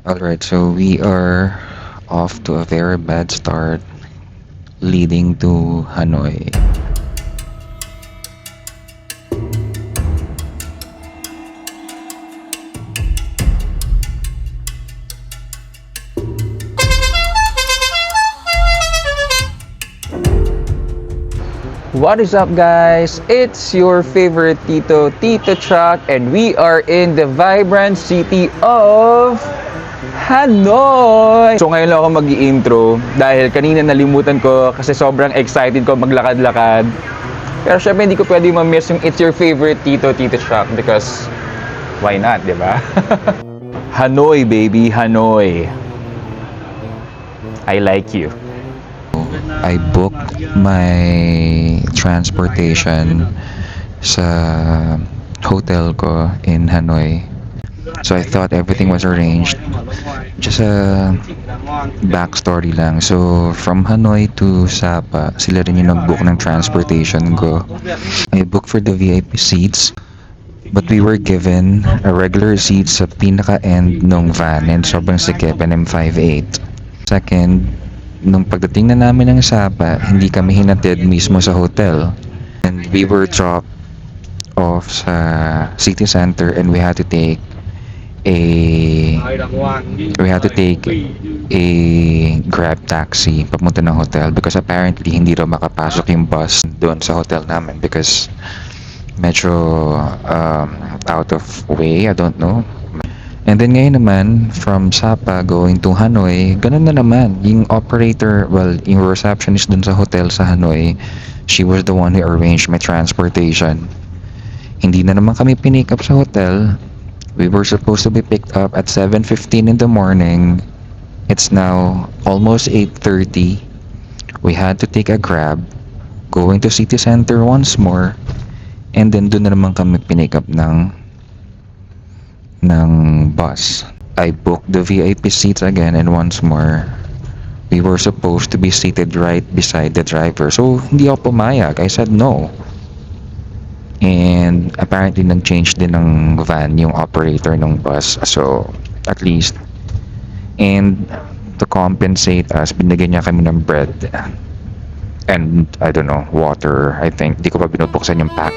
Alright, so we are off to a very bad start leading to Hanoi. What is up, guys? It's your favorite Tito Truck, and we are in the vibrant city of Hanoi. So ngayon lang ako mag-i-intro dahil kanina nalimutan ko kasi sobrang excited ko maglakad-lakad. Pero syempre hindi ko pwede ma-miss yung It's Your Favorite Tito Truck because why not, di ba? Hanoi, baby, Hanoi. I like you. I booked my transportation sa hotel ko in Hanoi. So I thought everything was arranged. Just a backstory lang. So from Hanoi to Sapa, sila rin yung nag-book ng transportation ko. I booked for the VIP seats, but we were given a regular seat sa pinaka-end nung van and sobrang sikip, and M58. Second, nung pagdating na namin ng Sapa, hindi kami hinatid mismo sa hotel. And we were dropped off sa city center and we had to take a grab taxi papunta ng hotel because apparently hindi raw makapasok yung bus doon sa hotel namin because medyo out of way, I don't know. And then ngayon naman, from Sapa going to Hanoi, ganun na naman. Yung operator, well, yung receptionist dun sa hotel sa Hanoi, she was the one who arranged my transportation. Hindi na naman kami pinick up sa hotel. We were supposed to be picked up at 7:15 in the morning. It's now almost 8:30. We had to take a grab, going to city center once more, and then dun na naman kami pinick up ng bus. I booked the VIP seats again, and once more we were supposed to be seated right beside the driver. So hindi ako pumayag. I said no. And apparently nag-change din ng van yung operator ng bus. So at least, and to compensate us, binigyan niya kami ng bread and I don't know, water. I think di ko pa binubuksan yung pack.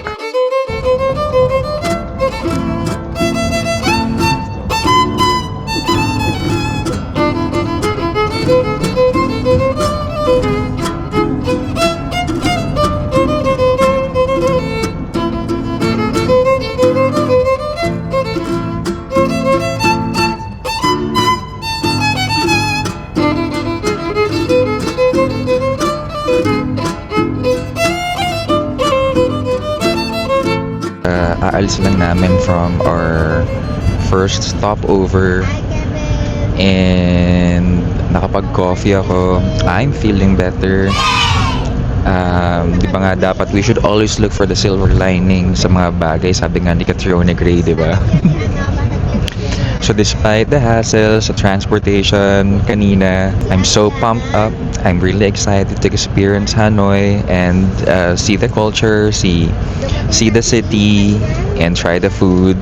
Aalis lang namin from our first stopover and nakapag-coffee ako. I'm feeling better. Di ba nga dapat we should always look for the silver lining sa mga bagay, sabi nga ni Catriona Gray, di ba? So despite the hassle sa transportation kanina, I'm so pumped up. I'm really excited to experience Hanoi and see the culture, see the city, and try the food.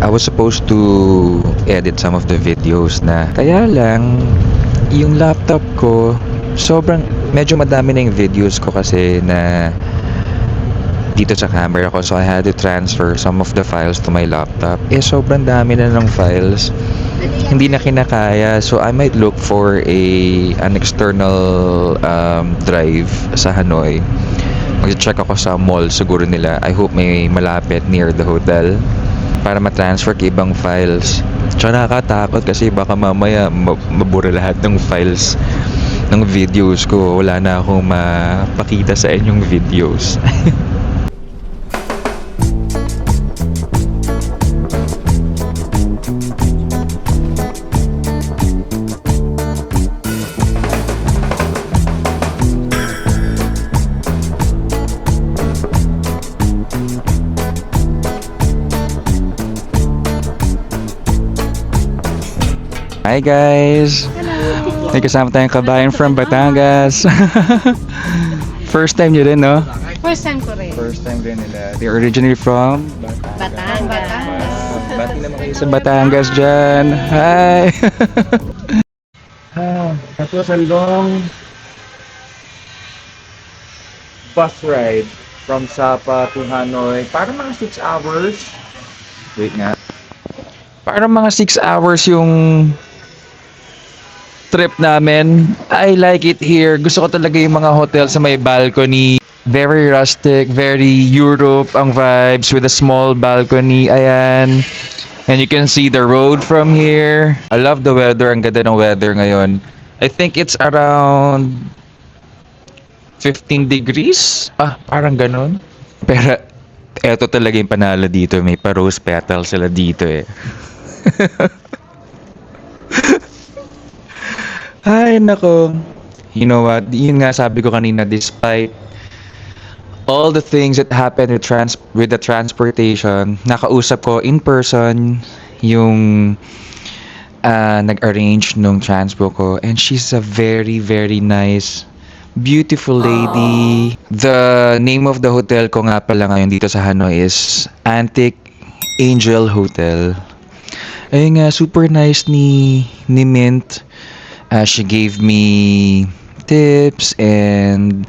I was supposed to edit some of the videos na. Kaya lang, yung laptop ko, sobrang, medyo madami na yung videos ko kasi na dito sa camera ko, so I had to transfer some of the files to my laptop. Sobrang dami na ng files, hindi na kinakaya, so I might look for an external drive sa Hanoi. Mag-check ako sa mall siguro nila. I hope may malapit near the hotel para ma-transfer k ibang files. Tsaka nakakatakot kasi baka mamaya mabura lahat ng files ng videos ko. Wala na akong mapakita sa inyong videos. Hi guys! Hello! May kasama tayong kabayan from Batangas. First time nyo rin, no? First time ko rin. First time din nila. They're originally from Batangas. Bati naman Hi sa Batangas dyan. Hi! That was a long bus ride from Sapa to Hanoi. Parang mga 6 hours. Wait nga. Parang mga 6 hours yung trip namin. I like it here. Gusto ko talaga yung mga hotel sa may balcony. Very rustic, very Europe ang vibes with a small balcony. Ayan. And you can see the road from here. I love the weather. Ang ganda ng weather ngayon. I think it's around 15 degrees. Parang ganun. Pero eto talaga yung panalo dito. May pa-rose petal sila dito eh. Ay, nako. You know what? Yun nga sabi ko kanina, despite all the things that happened with the transportation, nakausap ko in person yung nag-arrange nung transpo ko, and she's a very, very nice, beautiful lady. The name of the hotel ko nga pala ngayon dito sa Hanoi is Antique Angel Hotel. Ayun nga, super nice ni Mint. She gave me tips and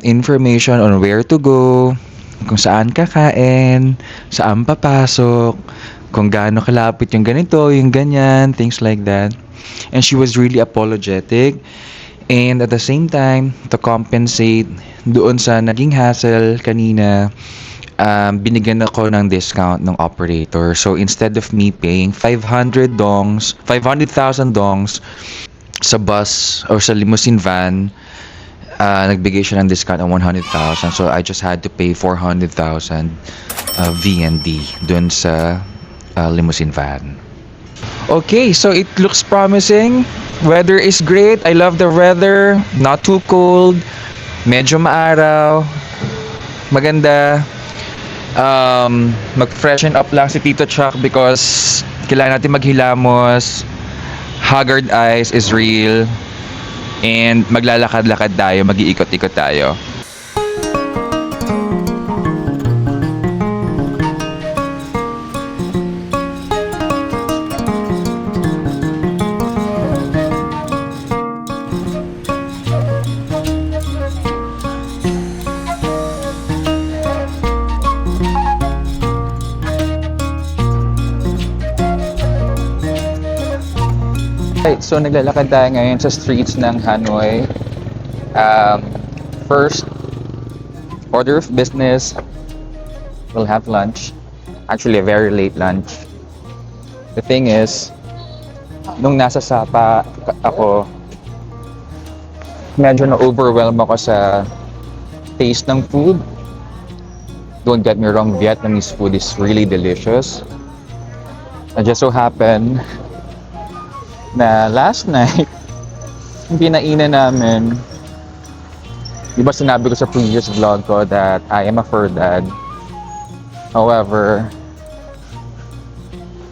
information on where to go, kung saan kakain, saan papasok, kung gaano kalapit yung ganito, yung ganyan, things like that. And she was really apologetic. And at the same time, to compensate doon sa naging hassle kanina, binigyan ako ng discount ng operator. So instead of me paying 500,000 dongs sa bus or sa limousine van, nagbigay siya ng discount ng 100,000. So I just had to pay 400,000 VND dun sa limousine van. Okay, so it looks promising. Weather is great. I love the weather. Not too cold. Medyo maaraw. Maganda. Mag-freshen up lang si Tito Chuck because kailangan natin maghilamos. Haggard eyes is real. And maglalakad-lakad tayo, mag-iikot-ikot tayo. Right, so naglalakad tayo ngayon sa streets ng Hanoi. First order of business, we'll have lunch. Actually, a very late lunch. The thing is, nung nasa Sapa ako, medyo na-overwhelm ako sa taste ng food. Don't get me wrong, Vietnamese food is really delicious. It just so happened na last night, yung kinainan namin, di ba sinabi ko sa previous vlog ko that I am a fur dad. However,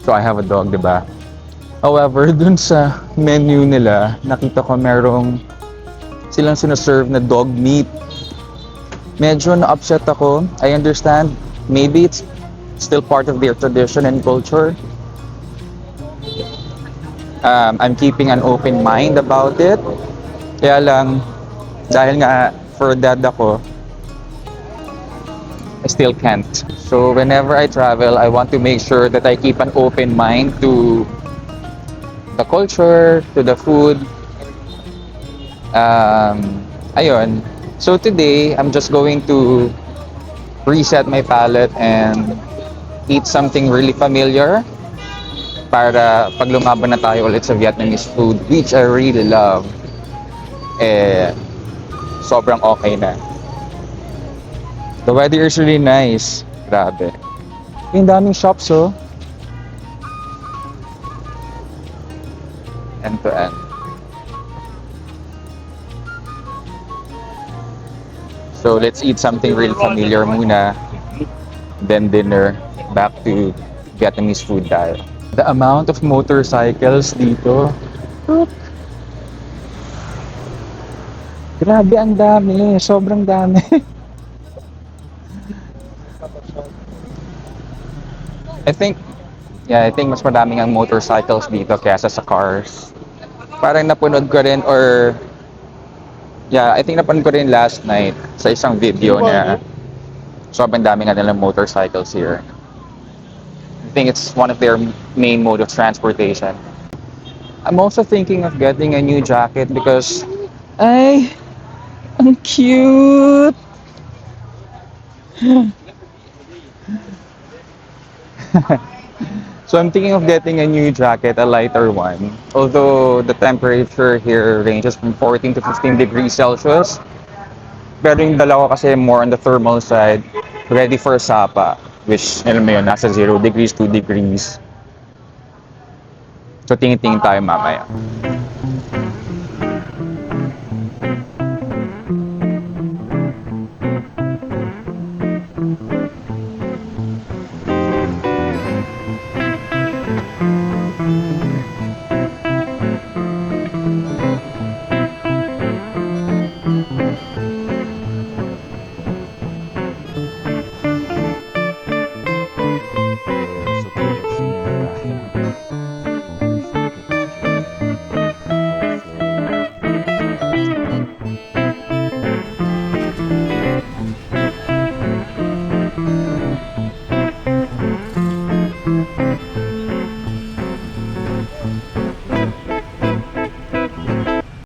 so I have a dog, di ba? However, dun sa menu nila, nakita ko merong silang sinaserve na dog meat. Medyo na-upset ako. I understand, maybe it's still part of their tradition and culture. I'm keeping an open mind about it. Kaya lang, dahil nga for dad ako, I still can't. So whenever I travel, I want to make sure that I keep an open mind to the culture, to the food. Ayun. So today, I'm just going to reset my palate and eat something really familiar para pag lumaban na tayo ulit sa Vietnamese food, which I really love, sobrang okay na. The weather is really nice. Grabe. Yung daming shops, oh. End to end. So let's eat something real familiar muna, then dinner, back to Vietnamese food tayo. The amount of motorcycles dito. Grabe, ang dami. Sobrang dami. I think Yeah, I think mas madaming ang motorcycles dito kaysa sa cars. Parang napanood ko rin or yeah, I think napanood ko rin last night sa isang video na sobrang dami nga nilang motorcycles here. I think it's one of their main mode of transportation. I'm also thinking of getting a new jacket because ay, ang cute. So I'm thinking of getting a new jacket, a lighter one. Although the temperature here ranges from 14 to 15 degrees Celsius. Pero yung dala ko kasi more on the thermal side, ready for sapa, which, alam mo yun, nasa 0 degrees, 2 degrees. So tingin-tingin tayo mamaya.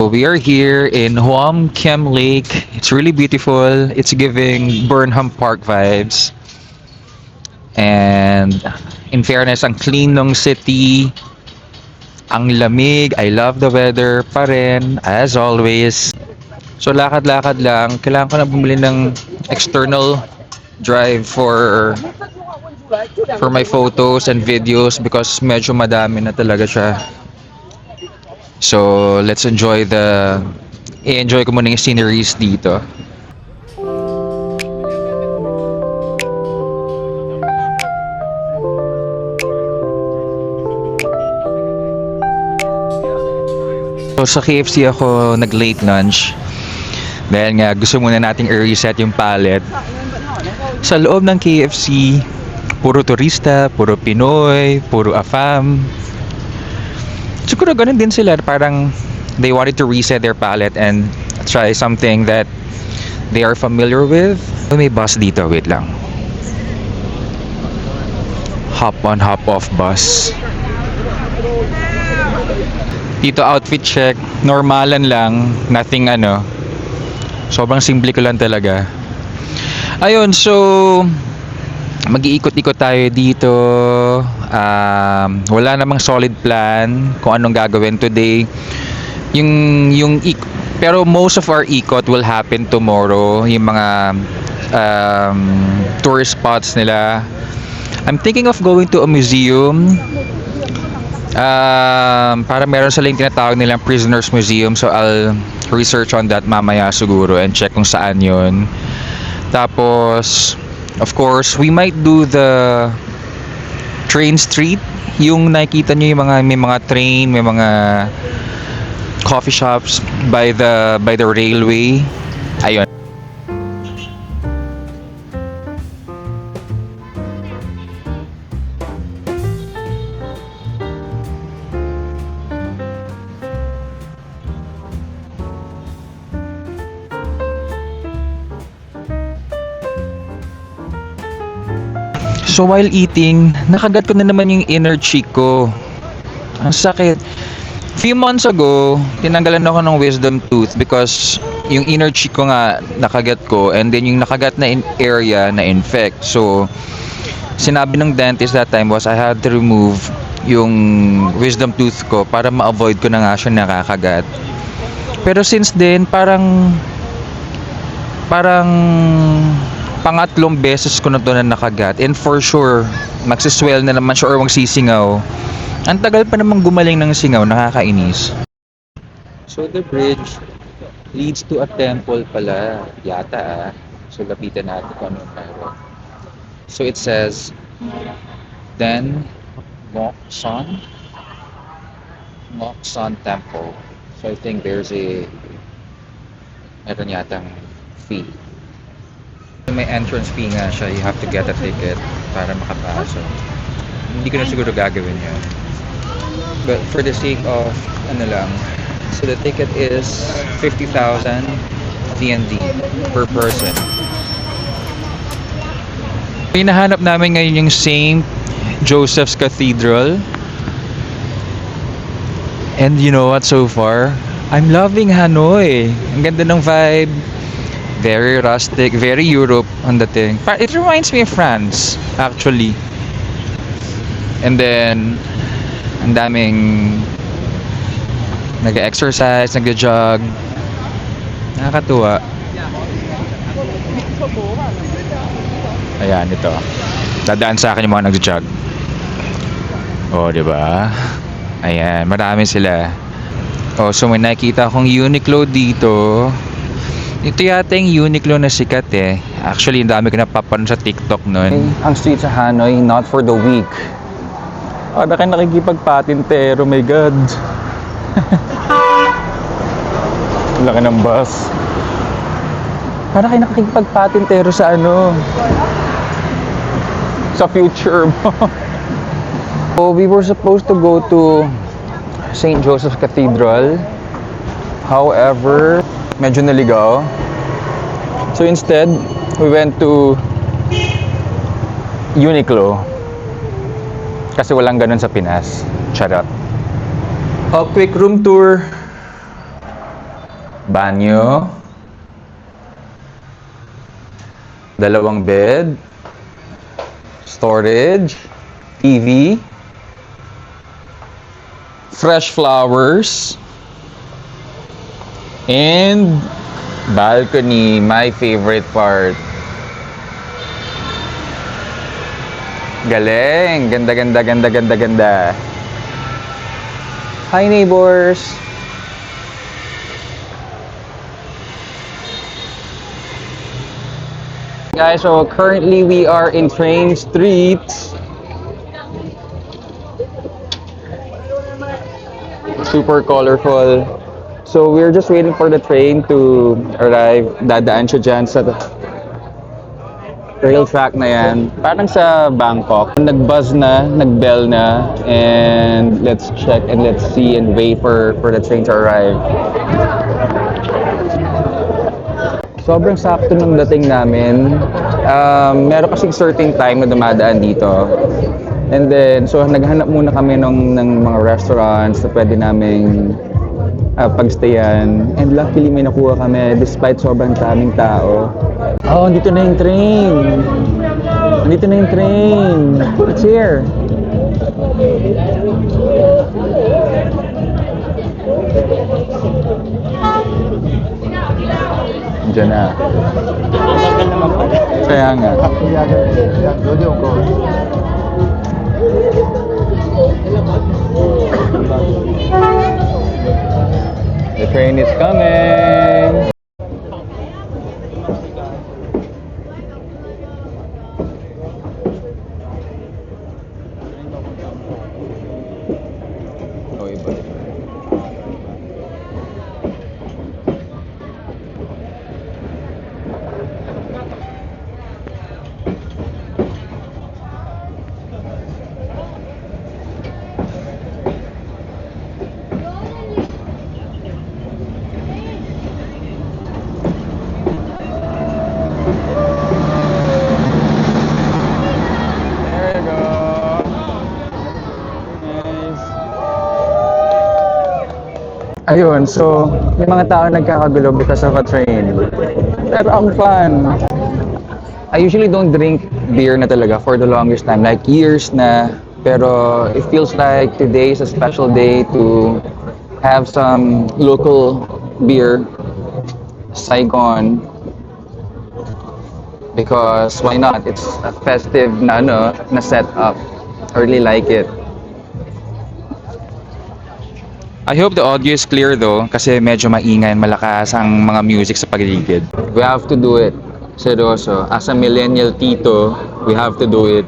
We are here in Huam Kem Lake. It's really beautiful. It's giving Burnham Park vibes. And in fairness, ang clean ng city. Ang lamig. I love the weather pa rin, as always. So lakad-lakad lang. Kailangan ko na bumili ng external drive for my photos and videos because medyo madami na talaga siya. So, let's enjoy i-enjoy ko muna yung sceneries dito. So, sa KFC ako nag-late lunch. Dahil nga gusto muna nating i-reset yung palette. Sa loob ng KFC, puro turista, puro Pinoy, puro AFAM. Siguro ganun din sila, parang they wanted to reset their palette and try something that they are familiar with. May bus dito, wait lang. Hop on, hop off bus. Dito outfit check, normalan lang, nothing sobrang simple ko lang talaga. Ayun, so mag-iikot-ikot tayo dito. Wala namang solid plan kung anong gagawin today. Pero most of our ikot will happen tomorrow. Yung mga tourist spots nila. I'm thinking of going to a museum. Para meron silang tinatawag nilang Prisoners Museum. So I'll research on that mamaya siguro and check kung saan yun. Tapos of course, we might do the train street. Yung nakikita nyo yung may mga train, may mga coffee shops by the railway. Ayun. So while eating, nakagat ko na naman yung inner cheek ko. Ang sakit. Few months ago, tinanggalan ako ng wisdom tooth because yung inner cheek ko nga nakagat ko and then yung nakagat na area na infect. So sinabi ng dentist that time was I had to remove yung wisdom tooth ko para ma-avoid ko na nga siya nakakagat. Pero since then, parang pangatlong beses ko na to na nakagat and for sure magsiswell na naman siya or magsisingaw. Ang tagal pa namang gumaling ng singaw, nakakainis. So the bridge leads to a temple pala yata. So lapitan natin kung ano meron. So it says then Moksan Temple. So I think there's meron yatang fee. May entrance fee nga siya, you have to get a ticket para makapasok. hindi ko na siguro gagawin yun. But for the sake of, ano lang, so the ticket is 50,000 TND per person. Hinahanap namin ngayon yung St. Joseph's Cathedral. And you know what, so far, I'm loving Hanoi. Ang ganda ng vibe. Very rustic, very Europe ang dating. It reminds me of France, actually. And then, ang daming nag-exercise, nag-jog. Nakakatuwa. Ayan, ito. Dadaan sa akin yung mga nag-jog. Oh, di ba? Ayan, marami sila. Oh, so may nakita akong Uniqlo dito. Ito yata yung Uniqlo na sikat eh. Actually, ang dami ko napapanood sa TikTok nun. Ang street sa Hanoi, not for the weak. Para kayo nakikipagpatintero, my God. Laki ng bus. Para kayo nakikipagpatintero sa ano? Sa future mo. So, we were supposed to go to St. Joseph's Cathedral. However, medyo naligaw. So instead, we went to Uniqlo. Kasi walang ganun sa Pinas. Charot. A quick room tour. Banyo. Dalawang bed. Storage. TV. Fresh flowers. And balcony, my favorite part. Galing. Ganda, ganda, ganda, ganda, ganda. Hi, neighbors. Guys, so currently we are in Train Street. Super colorful. So we're just waiting for the train to arrive. Dadaan siya dyan sa rail track na yan. Parang sa Bangkok. Nag-buzz na, nag-bell na. And let's check and let's see and wait for the train to arrive. Sobrang sakto ng dating namin. Meron kasing certain time na dumadaan dito. And then, so naghanap muna kami ng mga restaurants na pwede naming pagstayan. And luckily may nakuha kami despite sobrang daming tao. Oh, dito na yung train. Dito na yung train. It's here. Diyan na. Kaya nga. The train is coming. Oh, iba. Ayun, so yung mga tao nagkakagulo because of a train. Pero ang fun. I usually don't drink beer na talaga for the longest time, like years na. Pero it feels like today is a special day to have some local beer, Saigon. Because why not? It's a festive na setup. I really like it. I hope the audio is clear though, kasi medyo maingay, malakas ang mga music sa paligid. We have to do it. Seryoso. As a millennial tito, we have to do it.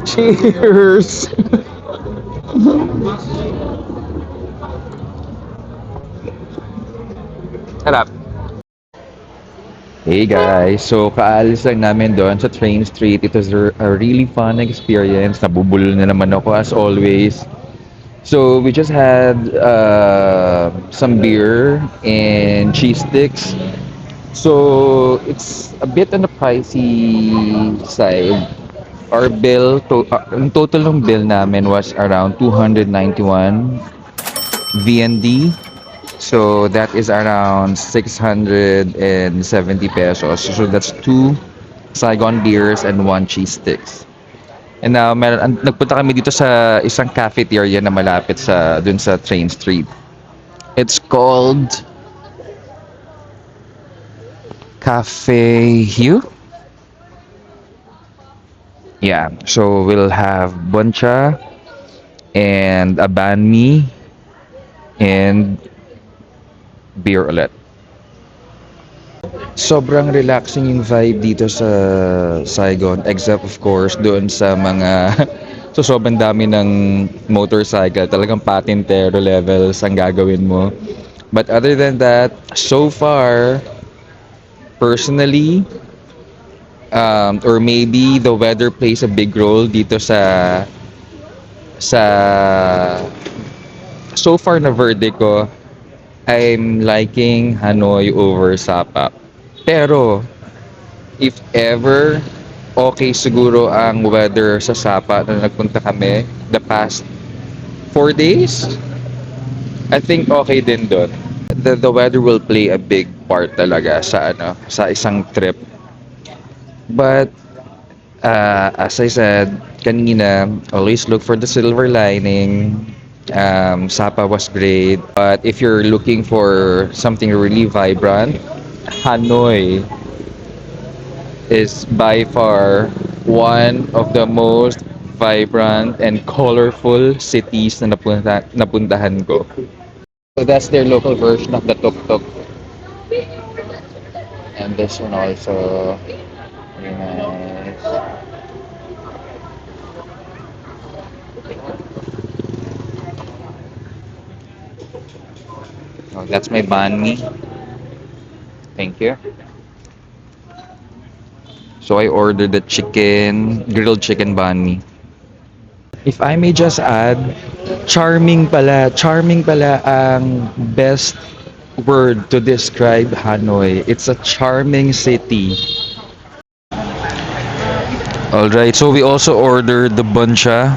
Cheers! Sarap. Hey guys, so kaalis lang namin doon sa Train Street. It was a really fun experience. Nabubulol na naman ako as always. So we just had some beer and cheese sticks. So it's a bit on the pricey side. Our bill, ang total ng bill namin was around 291 VND. So that is around 670 pesos. So that's 2 Saigon beers and 1 cheese sticks. And now, nagpunta kami dito sa isang cafeteria na malapit sa dun sa Train Street. It's called Cafe Hue. Yeah, so we'll have buncha and a banh mi and beer ulit. Sobrang relaxing yung vibe dito sa Saigon, except of course doon sa mga so sobrang dami ng motorcycle, talagang patintero levels ang gagawin mo. But other than that, so far, personally, or maybe the weather plays a big role dito sa so far na verdict ko, I'm liking Hanoi over Sapa. Pero if ever okay siguro ang weather sa Sapa na nagpunta kami the past 4 days, I think okay din doon. The weather will play a big part talaga sa isang trip. But as I said kanina, always look for the silver lining. Sapa was great, but if you're looking for something really vibrant, Hanoi is by far one of the most vibrant and colorful cities na napuntahan ko. So that's their local version of the tuk-tuk. And this one also, very nice. Oh, that's my banh mi. Thank you. So I ordered the grilled chicken banh mi. If I may just add, charming pala ang best word to describe Hanoi. It's a charming city. Alright, so we also ordered the buncha.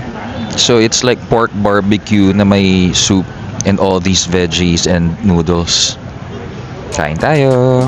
So it's like pork barbecue na may soup and all these veggies and noodles. Kain tayo!